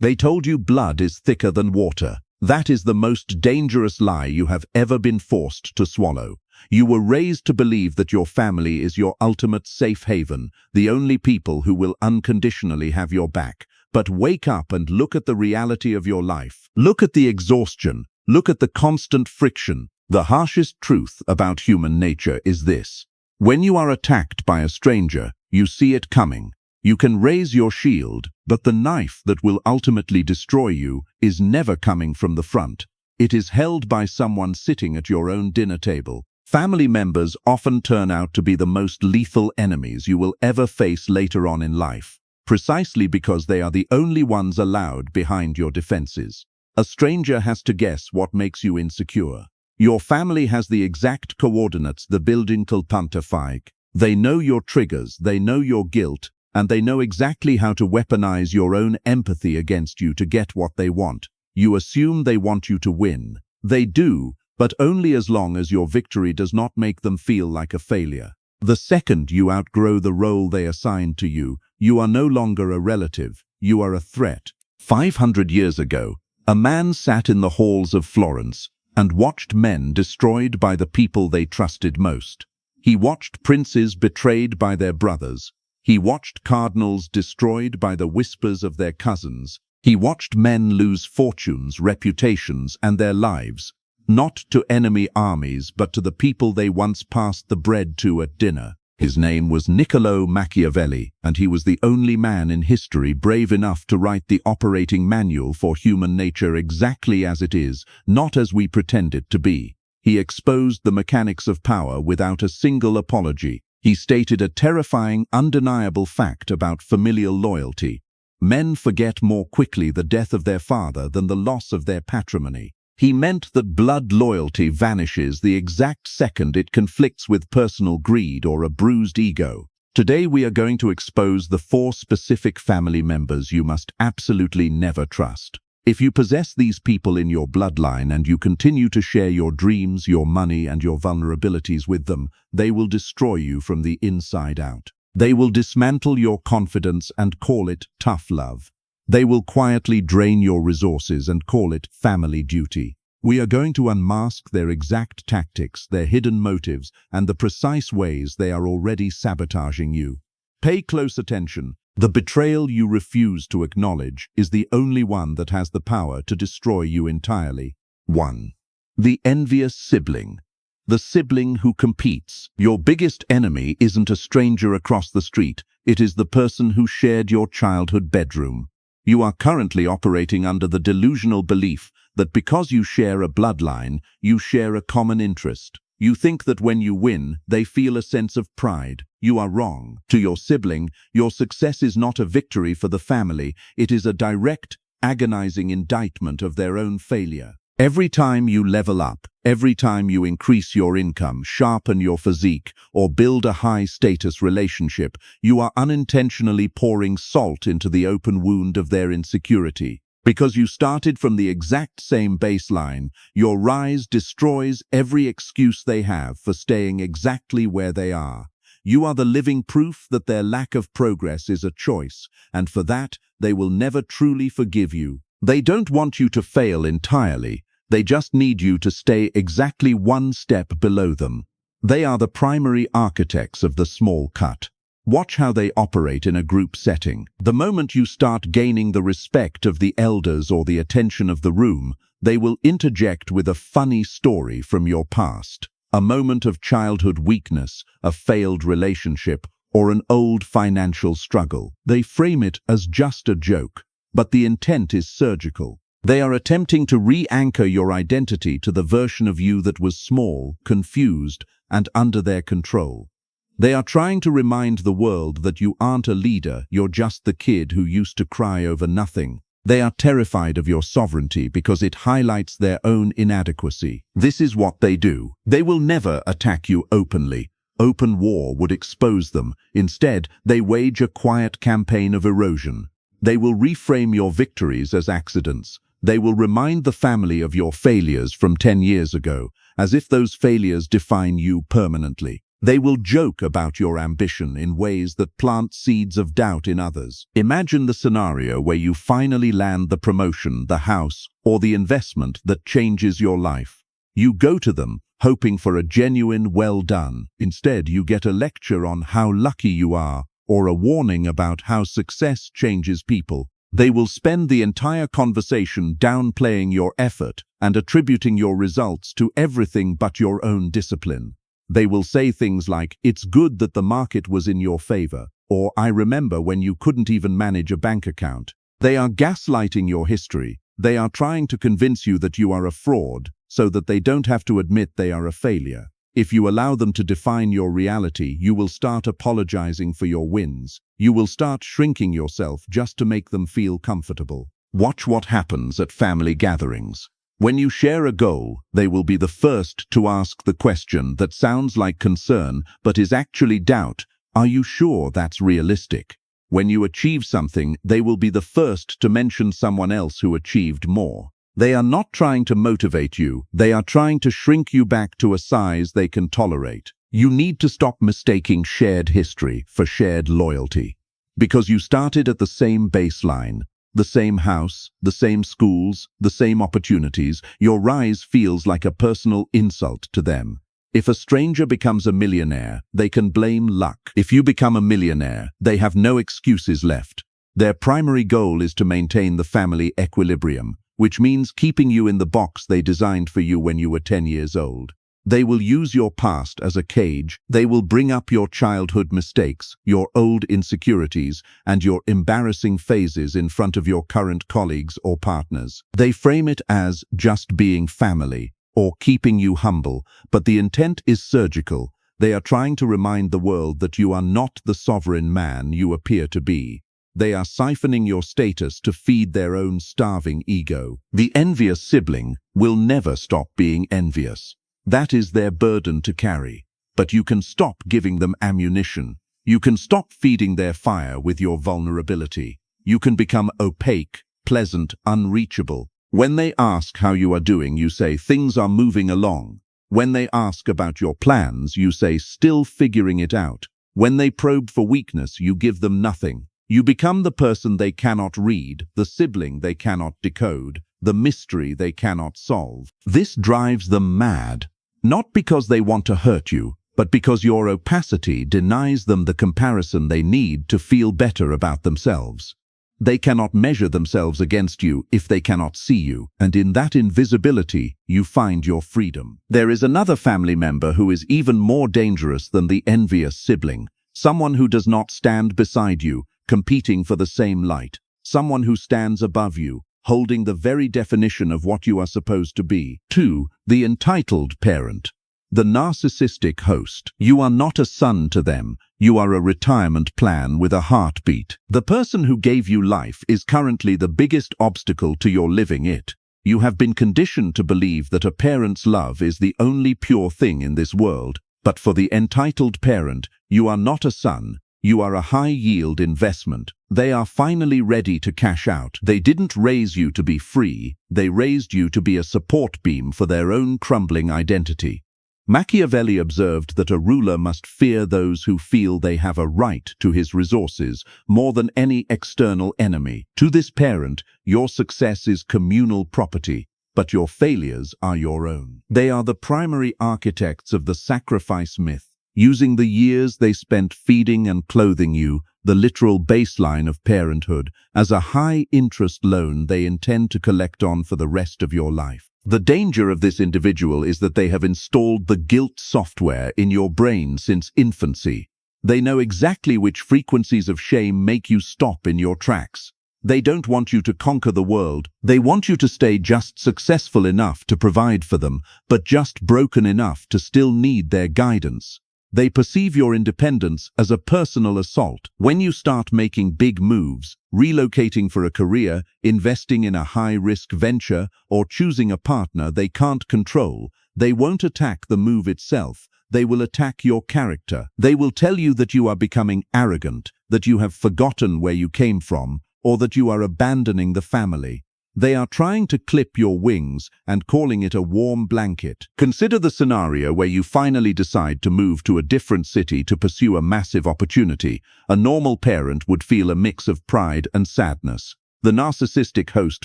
They told you blood is thicker than water. That is the most dangerous lie you have ever been forced to swallow. You were raised to believe that your family is your ultimate safe haven, the only people who will unconditionally have your back. But wake up and look at the reality of your life. Look at the exhaustion. Look at the constant friction. The harshest truth about human nature is this. When you are attacked by a stranger, you see it coming. You can raise your shield, but the knife that will ultimately destroy you is never coming from the front. It is held by someone sitting at your own dinner table. Family members often turn out to be the most lethal enemies you will ever face later on in life, precisely because they are the only ones allowed behind your defenses. A stranger has to guess what makes you insecure. Your family has the exact coordinates the building till Pantafike. They know your triggers, they know your guilt, and they know exactly how to weaponize your own empathy against you to get what they want. You assume they want you to win. They do, but only as long as your victory does not make them feel like a failure. The second you outgrow the role they assigned to you, you are no longer a relative, you are a threat. 500 years ago, a man sat in the halls of Florence and watched men destroyed by the people they trusted most. He watched princes betrayed by their brothers. He watched cardinals destroyed by the whispers of their cousins. He watched men lose fortunes, reputations, and their lives, not to enemy armies, but to the people they once passed the bread to at dinner. His name was Niccolò Machiavelli, and he was the only man in history brave enough to write the operating manual for human nature exactly as it is, not as we pretend it to be. He exposed the mechanics of power without a single apology. He stated a terrifying, undeniable fact about familial loyalty. Men forget more quickly the death of their father than the loss of their patrimony. He meant that blood loyalty vanishes the exact second it conflicts with personal greed or a bruised ego. Today we are going to expose the 4 specific family members you must absolutely never trust. If you possess these people in your bloodline and you continue to share your dreams, your money, and your vulnerabilities with them, they will destroy you from the inside out. They will dismantle your confidence and call it tough love. They will quietly drain your resources and call it family duty. We are going to unmask their exact tactics, their hidden motives, and the precise ways they are already sabotaging you. Pay close attention. The betrayal you refuse to acknowledge is the only one that has the power to destroy you entirely. 1. The envious sibling. The sibling who competes. Your biggest enemy isn't a stranger across the street. It is the person who shared your childhood bedroom. You are currently operating under the delusional belief that because you share a bloodline, you share a common interest. You think that when you win, they feel a sense of pride. You are wrong. To your sibling, your success is not a victory for the family. It is a direct, agonizing indictment of their own failure. Every time you level up, every time you increase your income, sharpen your physique, or build a high-status relationship, you are unintentionally pouring salt into the open wound of their insecurity. Because you started from the exact same baseline, your rise destroys every excuse they have for staying exactly where they are. You are the living proof that their lack of progress is a choice, and for that, they will never truly forgive you. They don't want you to fail entirely. They just need you to stay exactly one step below them. They are the primary architects of the small cut. Watch how they operate in a group setting. The moment you start gaining the respect of the elders or the attention of the room, they will interject with a funny story from your past. A moment of childhood weakness, a failed relationship, or an old financial struggle. They frame it as just a joke, but the intent is surgical. They are attempting to re-anchor your identity to the version of you that was small, confused, and under their control. They are trying to remind the world that you aren't a leader, you're just the kid who used to cry over nothing. They are terrified of your sovereignty because it highlights their own inadequacy. This is what they do. They will never attack you openly. Open war would expose them. Instead, they wage a quiet campaign of erosion. They will reframe your victories as accidents. They will remind the family of your failures from 10 years ago, as if those failures define you permanently. They will joke about your ambition in ways that plant seeds of doubt in others. Imagine the scenario where you finally land the promotion, the house, or the investment that changes your life. You go to them, hoping for a genuine well done. Instead, you get a lecture on how lucky you are, or a warning about how success changes people. They will spend the entire conversation downplaying your effort and attributing your results to everything but your own discipline. They will say things like, "It's good that the market was in your favor," or "I remember when you couldn't even manage a bank account." They are gaslighting your history. They are trying to convince you that you are a fraud, so that they don't have to admit they are a failure. If you allow them to define your reality, you will start apologizing for your wins. You will start shrinking yourself just to make them feel comfortable. Watch what happens at family gatherings. When you share a goal, they will be the first to ask the question that sounds like concern but is actually doubt. Are you sure that's realistic? When you achieve something, they will be the first to mention someone else who achieved more. They are not trying to motivate you, they are trying to shrink you back to a size they can tolerate. You need to stop mistaking shared history for shared loyalty. Because you started at the same baseline, the same house, the same schools, the same opportunities, your rise feels like a personal insult to them. If a stranger becomes a millionaire, they can blame luck. If you become a millionaire, they have no excuses left. Their primary goal is to maintain the family equilibrium, which means keeping you in the box they designed for you when you were 10 years old. They will use your past as a cage. They will bring up your childhood mistakes, your old insecurities, and your embarrassing phases in front of your current colleagues or partners. They frame it as just being family or keeping you humble, but the intent is surgical. They are trying to remind the world that you are not the sovereign man you appear to be. They are siphoning your status to feed their own starving ego. The envious sibling will never stop being envious. That is their burden to carry. But you can stop giving them ammunition. You can stop feeding their fire with your vulnerability. You can become opaque, pleasant, unreachable. When they ask how you are doing, you say, "Things are moving along." When they ask about your plans, you say, "Still figuring it out." When they probe for weakness, you give them nothing. You become the person they cannot read, the sibling they cannot decode, the mystery they cannot solve. This drives them mad. Not because they want to hurt you, but because your opacity denies them the comparison they need to feel better about themselves. They cannot measure themselves against you if they cannot see you, and in that invisibility, you find your freedom. There is another family member who is even more dangerous than the envious sibling, someone who does not stand beside you, competing for the same light, someone who stands above you, holding the very definition of what you are supposed to be. 2. The entitled parent. The narcissistic host. You are not a son to them. You are a retirement plan with a heartbeat. The person who gave you life is currently the biggest obstacle to your living it. You have been conditioned to believe that a parent's love is the only pure thing in this world. But for the entitled parent, you are not a son. You are a high-yield investment. They are finally ready to cash out. They didn't raise you to be free. They raised you to be a support beam for their own crumbling identity. Machiavelli observed that a ruler must fear those who feel they have a right to his resources more than any external enemy. To this parent, your success is communal property, but your failures are your own. They are the primary architects of the sacrifice myth. Using the years they spent feeding and clothing you, the literal baseline of parenthood, as a high-interest loan they intend to collect on for the rest of your life. The danger of this individual is that they have installed the guilt software in your brain since infancy. They know exactly which frequencies of shame make you stop in your tracks. They don't want you to conquer the world. They want you to stay just successful enough to provide for them, but just broken enough to still need their guidance. They perceive your independence as a personal assault. When you start making big moves, relocating for a career, investing in a high-risk venture, or choosing a partner they can't control, they won't attack the move itself. They will attack your character. They will tell you that you are becoming arrogant, that you have forgotten where you came from, or that you are abandoning the family. They are trying to clip your wings and calling it a warm blanket. Consider the scenario where you finally decide to move to a different city to pursue a massive opportunity. A normal parent would feel a mix of pride and sadness. The narcissistic host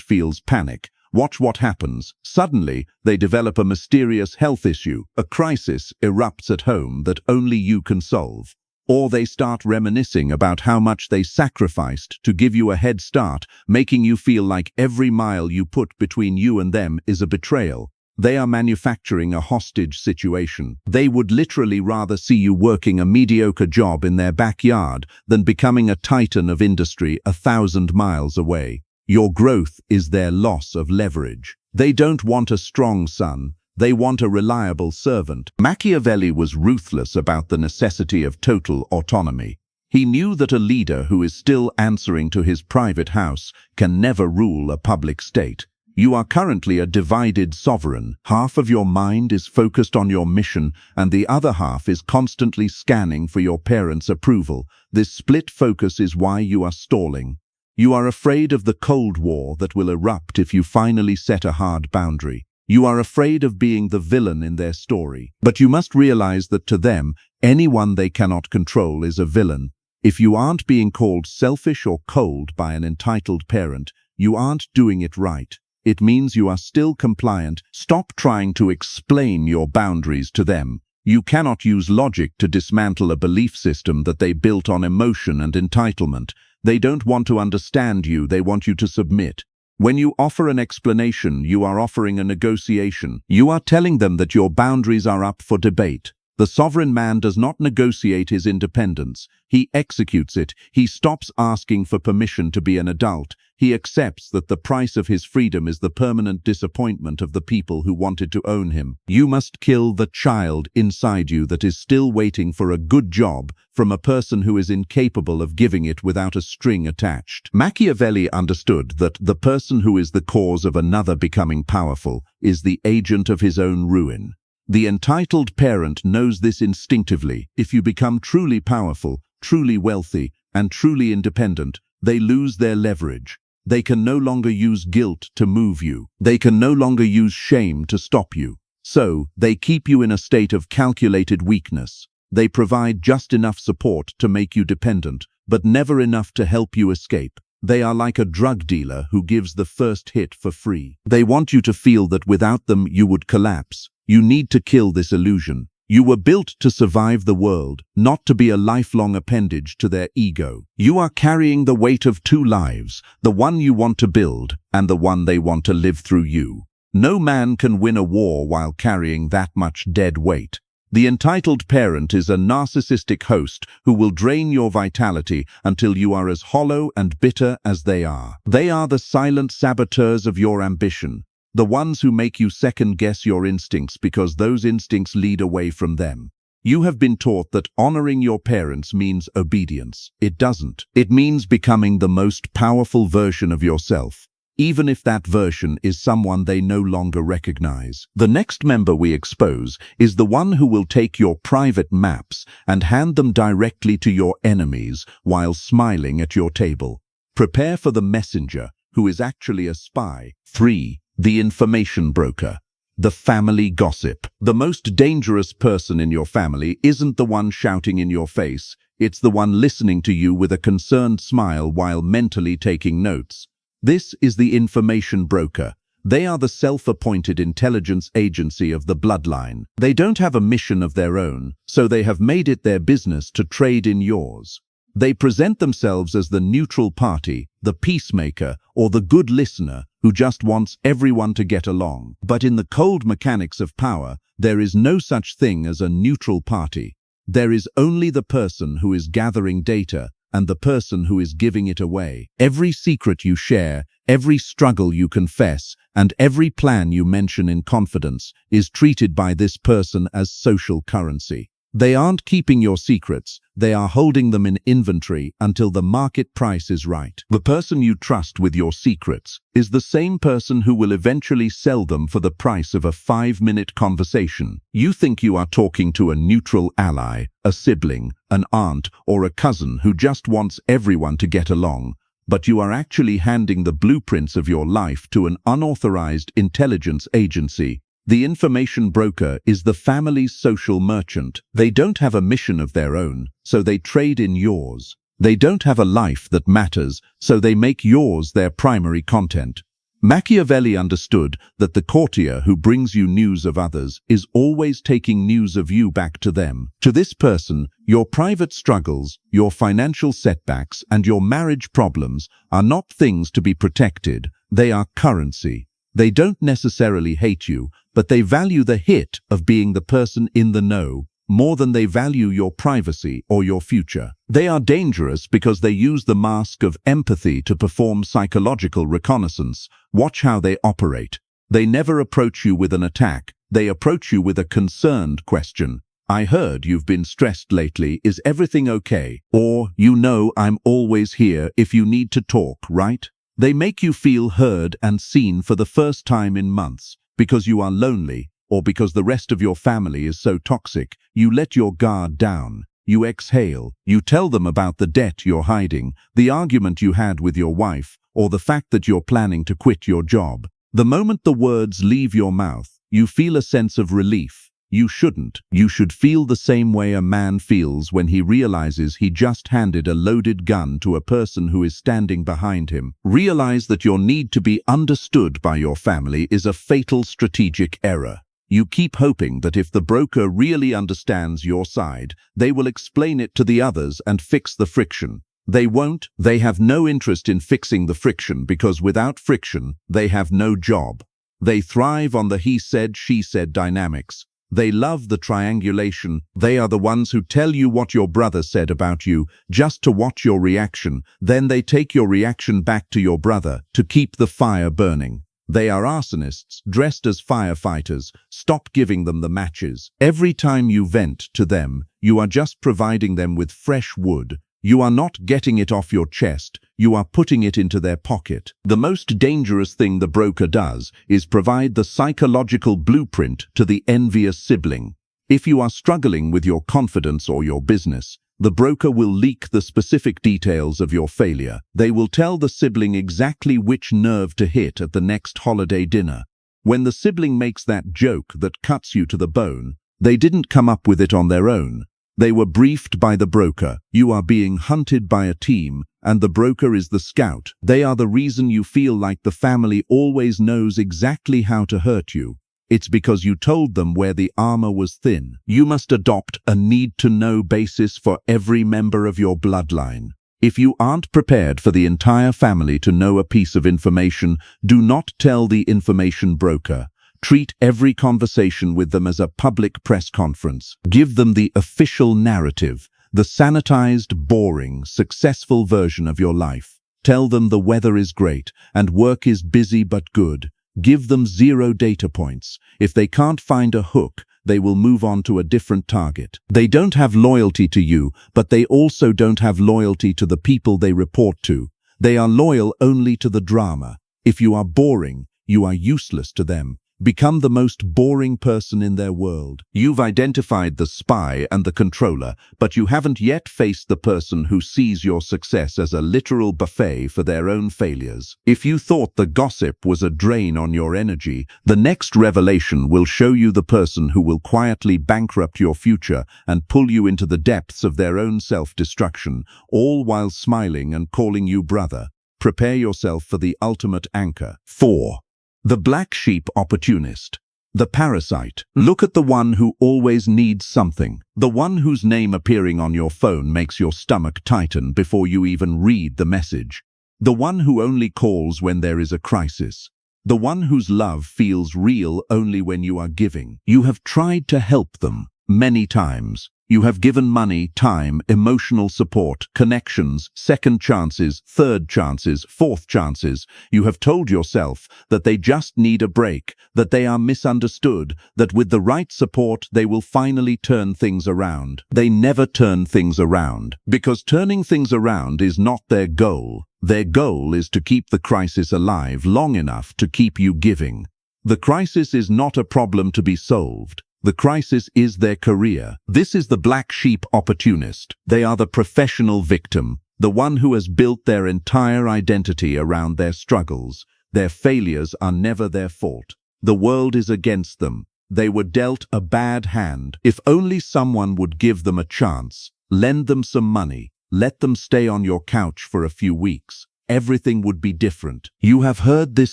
feels panic. Watch what happens. Suddenly, they develop a mysterious health issue. A crisis erupts at home that only you can solve. Or they start reminiscing about how much they sacrificed to give you a head start, making you feel like every mile you put between you and them is a betrayal. They are manufacturing a hostage situation. They would literally rather see you working a mediocre job in their backyard than becoming a titan of industry 1,000 miles away. Your growth is their loss of leverage. They don't want a strong son. They want a reliable servant. Machiavelli was ruthless about the necessity of total autonomy. He knew that a leader who is still answering to his private house can never rule a public state. You are currently a divided sovereign. Half of your mind is focused on your mission, and the other half is constantly scanning for your parents' approval. This split focus is why you are stalling. You are afraid of the Cold War that will erupt if you finally set a hard boundary. You are afraid of being the villain in their story. But you must realize that to them, anyone they cannot control is a villain. If you aren't being called selfish or cold by an entitled parent, you aren't doing it right. It means you are still compliant. Stop trying to explain your boundaries to them. You cannot use logic to dismantle a belief system that they built on emotion and entitlement. They don't want to understand you, they want you to submit. When you offer an explanation, you are offering a negotiation. You are telling them that your boundaries are up for debate. The sovereign man does not negotiate his independence. He executes it. He stops asking for permission to be an adult. He accepts that the price of his freedom is the permanent disappointment of the people who wanted to own him. You must kill the child inside you that is still waiting for a good job from a person who is incapable of giving it without a string attached. Machiavelli understood that the person who is the cause of another becoming powerful is the agent of his own ruin. The entitled parent knows this instinctively. If you become truly powerful, truly wealthy, and truly independent, they lose their leverage. They can no longer use guilt to move you. They can no longer use shame to stop you. So, they keep you in a state of calculated weakness. They provide just enough support to make you dependent, but never enough to help you escape. They are like a drug dealer who gives the first hit for free. They want you to feel that without them you would collapse. You need to kill this illusion. You were built to survive the world, not to be a lifelong appendage to their ego. You are carrying the weight of two lives, the one you want to build and the one they want to live through you. No man can win a war while carrying that much dead weight. The entitled parent is a narcissistic host who will drain your vitality until you are as hollow and bitter as they are. They are the silent saboteurs of your ambition. The ones who make you second-guess your instincts because those instincts lead away from them. You have been taught that honoring your parents means obedience. It doesn't. It means becoming the most powerful version of yourself, even if that version is someone they no longer recognize. The next member we expose is the one who will take your private maps and hand them directly to your enemies while smiling at your table. Prepare for the messenger, who is actually a spy. 3. The information broker. The family gossip. The most dangerous person in your family isn't the one shouting in your face. It's the one listening to you with a concerned smile while mentally taking notes. This is the information broker. They are the self-appointed intelligence agency of the bloodline. They don't have a mission of their own, so they have made it their business to trade in yours. They present themselves as the neutral party, the peacemaker, or the good listener who just wants everyone to get along. But in the cold mechanics of power, there is no such thing as a neutral party. There is only the person who is gathering data and the person who is giving it away. Every secret you share, every struggle you confess, and every plan you mention in confidence is treated by this person as social currency. They aren't keeping your secrets, they are holding them in inventory until the market price is right. The person you trust with your secrets is the same person who will eventually sell them for the price of a 5-minute conversation. You think you are talking to a neutral ally, a sibling, an aunt, or a cousin who just wants everyone to get along. but you are actually handing the blueprints of your life to an unauthorized intelligence agency. The information broker is the family's social merchant. They don't have a mission of their own, so they trade in yours. They don't have a life that matters, so they make yours their primary content. Machiavelli understood that the courtier who brings you news of others is always taking news of you back to them. To this person, your private struggles, your financial setbacks, and your marriage problems are not things to be protected. They are currency. They don't necessarily hate you, but they value the hit of being the person in the know more than they value your privacy or your future. They are dangerous because they use the mask of empathy to perform psychological reconnaissance. Watch how they operate. They never approach you with an attack. They approach you with a concerned question. I heard you've been stressed lately. Is everything okay? Or, you know I'm always here if you need to talk, right? They make you feel heard and seen for the first time in months. Because you are lonely, or because the rest of your family is so toxic, you let your guard down. You exhale. You tell them about the debt you're hiding, the argument you had with your wife, or the fact that you're planning to quit your job. The moment the words leave your mouth, you feel a sense of relief. You shouldn't. You should feel the same way a man feels when he realizes he just handed a loaded gun to a person who is standing behind him. Realize that your need to be understood by your family is a fatal strategic error. You keep hoping that if the broker really understands your side, they will explain it to the others and fix the friction. They won't. They have no interest in fixing the friction because without friction, they have no job. They thrive on the he said, she said dynamics. They love the triangulation. They are the ones who tell you what your brother said about you just to watch your reaction. Then they take your reaction back to your brother to keep the fire burning. They are arsonists dressed as firefighters. Stop giving them the matches. Every time you vent to them, you are just providing them with fresh wood. You are not getting it off your chest, you are putting it into their pocket. The most dangerous thing the broker does is provide the psychological blueprint to the envious sibling. If you are struggling with your confidence or your business, the broker will leak the specific details of your failure. They will tell the sibling exactly which nerve to hit at the next holiday dinner. When the sibling makes that joke that cuts you to the bone, they didn't come up with it on their own. They were briefed by the broker. You are being hunted by a team, and the broker is the scout. They are the reason you feel like the family always knows exactly how to hurt you. It's because you told them where the armor was thin. You must adopt a need-to-know basis for every member of your bloodline. If you aren't prepared for the entire family to know a piece of information, do not tell the information broker. Treat every conversation with them as a public press conference. Give them the official narrative, the sanitized, boring, successful version of your life. Tell them the weather is great and work is busy but good. Give them 0 data points. If they can't find a hook, they will move on to a different target. They don't have loyalty to you, but they also don't have loyalty to the people they report to. They are loyal only to the drama. If you are boring, you are useless to them. Become the most boring person in their world. You've identified the spy and the controller, but you haven't yet faced the person who sees your success as a literal buffet for their own failures. If you thought the gossip was a drain on your energy, the next revelation will show you the person who will quietly bankrupt your future and pull you into the depths of their own self-destruction, all while smiling and calling you brother. Prepare yourself for the ultimate anchor. 4. The black sheep opportunist. The parasite. Look at the one who always needs something. The one whose name appearing on your phone makes your stomach tighten before you even read the message. The one who only calls when there is a crisis. The one whose love feels real only when you are giving. You have tried to help them many times. You have given money, time, emotional support, connections, second chances, third chances, fourth chances. You have told yourself that they just need a break, that they are misunderstood, that with the right support they will finally turn things around. They never turn things around, because turning things around is not their goal. Their goal is to keep the crisis alive long enough to keep you giving. The crisis is not a problem to be solved. The crisis is their career. This is the black sheep opportunist. They are the professional victim. the one who has built their entire identity around their struggles. Their failures are never their fault. The world is against them. They were dealt a bad hand. If only someone would give them a chance, lend them some money, let them stay on your couch for a few weeks, everything would be different. You have heard this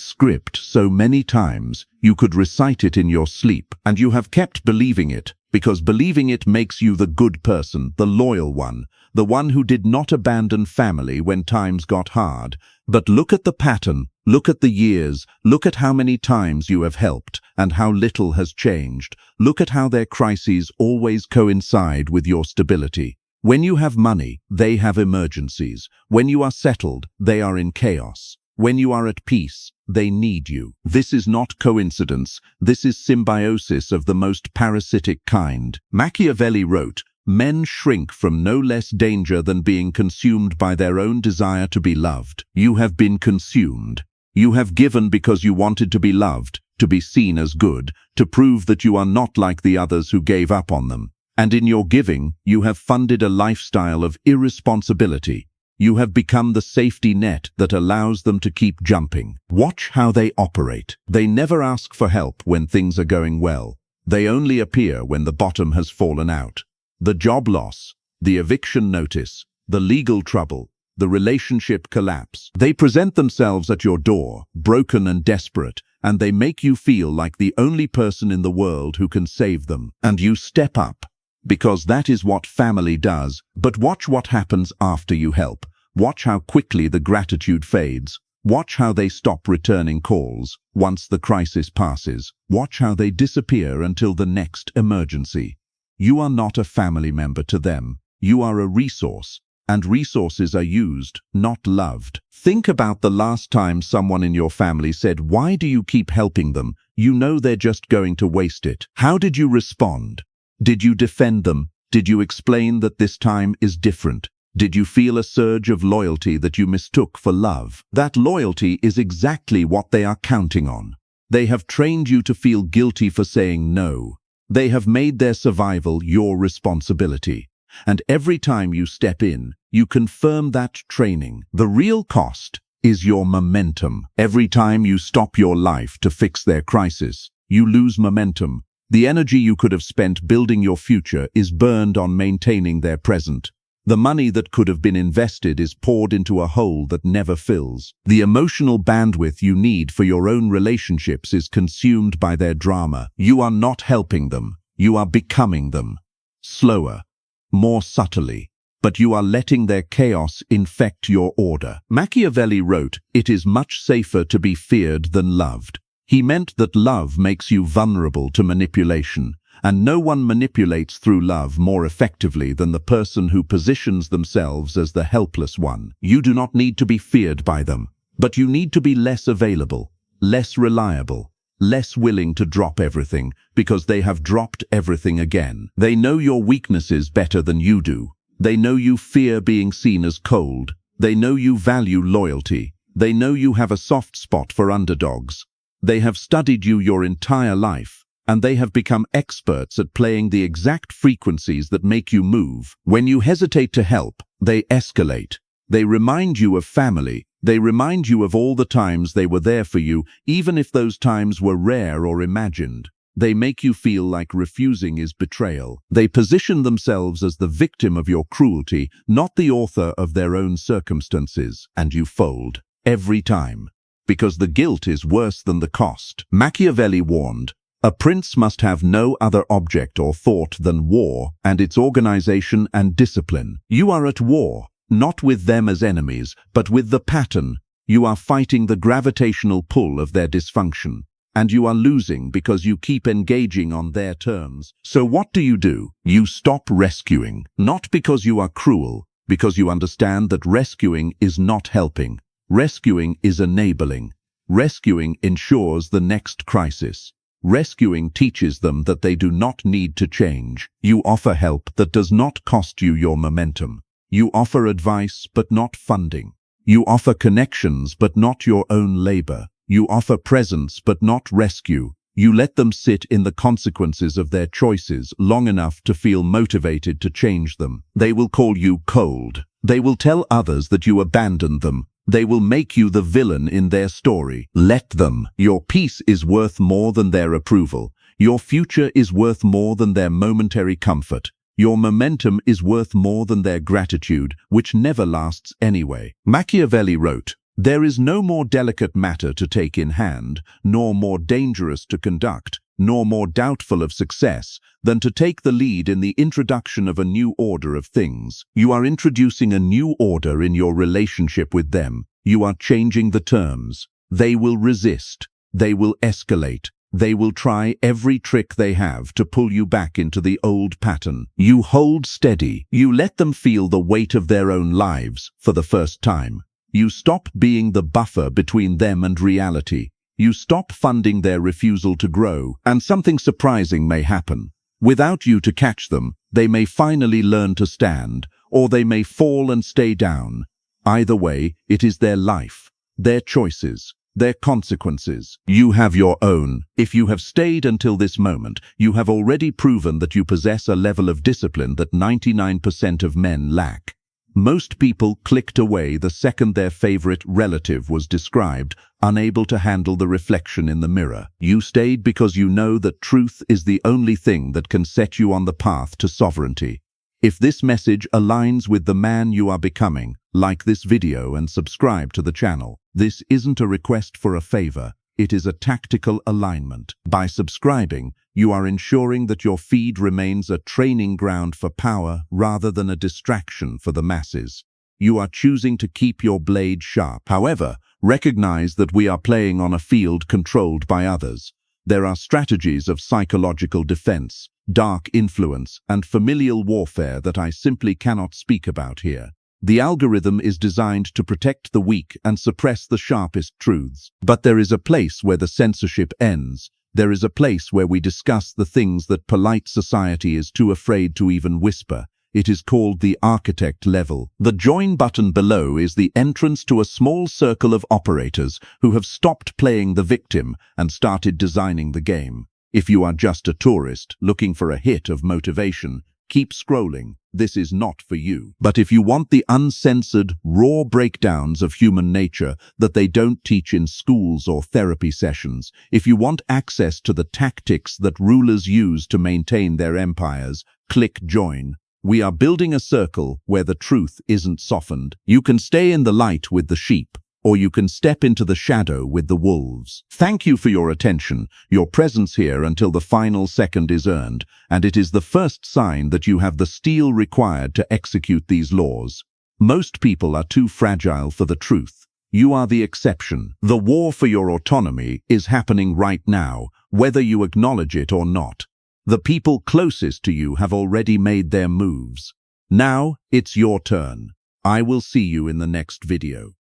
script so many times, you could recite it in your sleep, and you have kept believing it, because believing it makes you the good person, the loyal one, the one who did not abandon family when times got hard. But look at the pattern, look at the years, look at how many times you have helped, and how little has changed. Look at how their crises always coincide with your stability. When you have money, they have emergencies. When you are settled, they are in chaos. When you are at peace, they need you. This is not coincidence. This is symbiosis of the most parasitic kind. Machiavelli wrote, "Men shrink from no less danger than being consumed by their own desire to be loved." You have been consumed. You have given because you wanted to be loved, to be seen as good, to prove that you are not like the others who gave up on them. And in your giving, you have funded a lifestyle of irresponsibility. You have become the safety net that allows them to keep jumping. Watch how they operate. They never ask for help when things are going well. They only appear when the bottom has fallen out. The job loss, the eviction notice, the legal trouble, the relationship collapse. They present themselves at your door, broken and desperate, and they make you feel like the only person in the world who can save them. And you step up, because that is what family does. But watch what happens after you help. Watch how quickly the gratitude fades. Watch how they stop returning calls once the crisis passes. Watch how they disappear until the next emergency. You are not a family member to them. You are a resource, and resources are used, not loved. Think about the last time someone in your family said, "Why do you keep helping them? You know they're just going to waste it." How did you respond? Did you defend them? Did you explain that this time is different? Did you feel a surge of loyalty that you mistook for love? That loyalty is exactly what they are counting on. They have trained you to feel guilty for saying no. They have made their survival your responsibility. And every time you step in, you confirm that training. The real cost is your momentum. Every time you stop your life to fix their crisis, you lose momentum. The energy you could have spent building your future is burned on maintaining their present. The money that could have been invested is poured into a hole that never fills. The emotional bandwidth you need for your own relationships is consumed by their drama. You are not helping them. You are becoming them. Slower, more subtly, but you are letting their chaos infect your order. Machiavelli wrote, "It is much safer to be feared than loved." He meant that love makes you vulnerable to manipulation, and no one manipulates through love more effectively than the person who positions themselves as the helpless one. You do not need to be feared by them, but you need to be less available, less reliable, less willing to drop everything, because they have dropped everything again. They know your weaknesses better than you do. They know you fear being seen as cold. They know you value loyalty. They know you have a soft spot for underdogs. They have studied you your entire life, and they have become experts at playing the exact frequencies that make you move. When you hesitate to help, they escalate. They remind you of family. They remind you of all the times they were there for you, even if those times were rare or imagined. They make you feel like refusing is betrayal. They position themselves as the victim of your cruelty, not the author of their own circumstances, and you fold every time, because the guilt is worse than the cost. Machiavelli warned, "A prince must have no other object or thought than war and its organization and discipline." You are at war, not with them as enemies, but with the pattern. You are fighting the gravitational pull of their dysfunction, and you are losing because you keep engaging on their terms. So what do? You stop rescuing, not because you are cruel, because you understand that rescuing is not helping. Rescuing is enabling. Rescuing ensures the next crisis. Rescuing teaches them that they do not need to change. You offer help that does not cost you your momentum. You offer advice but not funding. You offer connections but not your own labor. You offer presence but not rescue. You let them sit in the consequences of their choices long enough to feel motivated to change them. They will call you cold. They will tell others that you abandoned them. They will make you the villain in their story. Let them. Your peace is worth more than their approval. Your future is worth more than their momentary comfort. Your momentum is worth more than their gratitude, which never lasts anyway. Machiavelli wrote, "There is no more delicate matter to take in hand, nor more dangerous to conduct, nor more doubtful of success, than to take the lead in the introduction of a new order of things." You are introducing a new order in your relationship with them. You are changing the terms. They will resist. They will escalate. They will try every trick they have to pull you back into the old pattern. You hold steady. You let them feel the weight of their own lives for the first time. You stop being the buffer between them and reality. You stop funding their refusal to grow, and something surprising may happen. Without you to catch them, they may finally learn to stand, or they may fall and stay down. Either way, it is their life, their choices, their consequences. You have your own. If you have stayed until this moment, you have already proven that you possess a level of discipline that 99% of men lack. Most people clicked away the second their favorite relative was described, unable to handle the reflection in the mirror. You stayed because you know that truth is the only thing that can set you on the path to sovereignty. If this message aligns with the man you are becoming, like this video and subscribe to the channel. This isn't a request for a favor, it is a tactical alignment. By subscribing, you are ensuring that your feed remains a training ground for power rather than a distraction for the masses. You are choosing to keep your blade sharp. However, recognize that we are playing on a field controlled by others. There are strategies of psychological defense, dark influence, and familial warfare that I simply cannot speak about here. The algorithm is designed to protect the weak and suppress the sharpest truths. But there is a place where the censorship ends. There is a place where we discuss the things that polite society is too afraid to even whisper. It is called the architect level. The join button below is the entrance to a small circle of operators who have stopped playing the victim and started designing the game. If you are just a tourist looking for a hit of motivation, keep scrolling. This is not for you. But if you want the uncensored, raw breakdowns of human nature that they don't teach in schools or therapy sessions, if you want access to the tactics that rulers use to maintain their empires, click join. We are building a circle where the truth isn't softened. You can stay in the light with the sheep, or you can step into the shadow with the wolves. Thank you for your attention, your presence here until the final second is earned, and it is the first sign that you have the steel required to execute these laws. Most people are too fragile for the truth. You are the exception. The war for your autonomy is happening right now, whether you acknowledge it or not. The people closest to you have already made their moves. Now, it's your turn. I will see you in the next video.